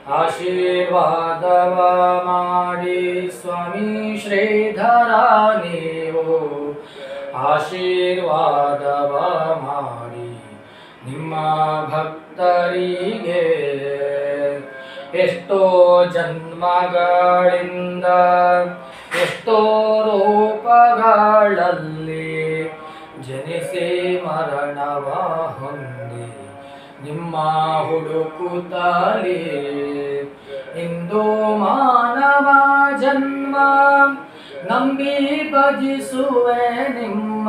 ಆಶೀರ್ವಾದವ ಮಾಡಿ ಸ್ವಾಮಿ ಶ್ರೀಧರ ನೀವು ಆಶೀರ್ವಾದವ ಮಾಡಿ ನಿಮ್ಮ ಭಕ್ತರಿಗೆ ಎಷ್ಟೋ ಜನ್ಮಗಳಿಂದ ಎಷ್ಟೋ ರೂಪಗಳಲ್ಲಿ ಜನಿಸಿ ಮರಣವ ಹೊಂದಿ ನಿಮ್ಮ ಹುಡುಕುತ್ತಲೇ ಇಂದು ಮಾನವ ಜನ್ಮ ನಂಬಿ ಭಜಿಸುವೆ ನಿಮ್ಮ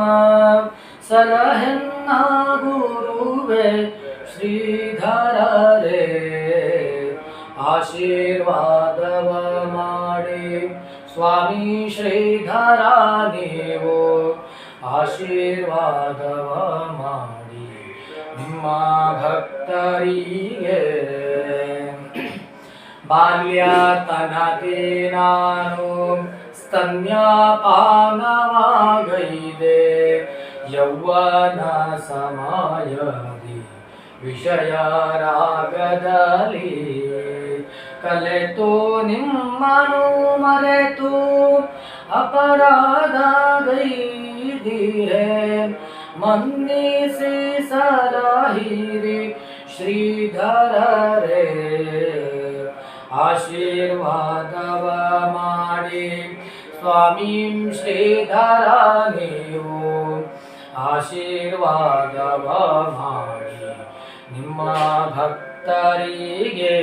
ಸಲಹೆನ್ನ ಗುರುವೆ ಶ್ರೀಧರರೇ ಆಶೀರ್ವಾದವ ಮಾಡಿ ಸ್ವಾಮಿ ಶ್ರೀಧರ ನೀವು ಆಶೀರ್ವಾದವ ಮಾಡಿ ನಿಮ್ಮ ಭಕ್ತರಿಗೆ ಬಾಲ್ಯತನದಿ ನಾನು ಸ್ತನ್ಯಪಾನವಾಗೈದೆ ಯೌವನ ಸಮಯದಿ ವಿಷಯ ರಾಗದಲ್ಲಿ ಕಲೆತು ನಿಮ್ಮನು ಮರೆತು ಅಪರಾಧ ಗೈದಿರೆ ಮನ್ನಿಸಿ ಸಲಹಿರಿ ಶ್ರೀಧರರೇ ಆಶೀರ್ವಾದವ ಮಾಡಿ ಸ್ವಾಮಿ ಶ್ರೀಧರ ನೀವು ಆಶೀರ್ವಾದವ ಮಾಡಿ ನಿಮ್ಮ ಭಕ್ತರಿಗೆ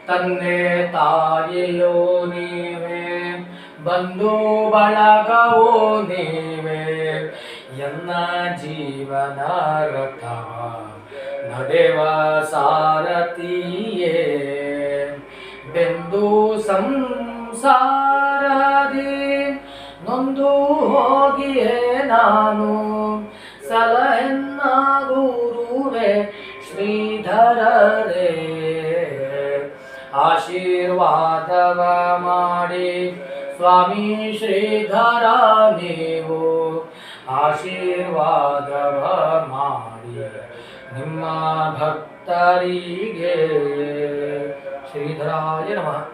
ತಂದೆ ತಾಯಿಯೋ ನೀವೇ ಬಂಧು ಬಳಗವೋ ನೀವೇ ಎನ್ನ ಜೀವನ ರಥವ ನಡೆವ ಸಾರಥಿಯೇ ಬೆಂದು ಸಂಸಾರದಿ ನೊಂದು ಹೋಗಿಯೇ ನಾನು ಸಲಹೆನ್ನ ಗುರುವೆ ಶ್ರೀಧರರೇ ಆಶೀರ್ವಾದವ ಮಾಡಿ ಸ್ವಾಮಿ ಶ್ರೀಧರ ನೀವು ಆಶೀರ್ವಾದವ ಮಾಡಿ ನಿಮ್ಮ ಭಕ್ತರಿಗೆ ಶ್ರೀಧರಾಯ ನಮಃ.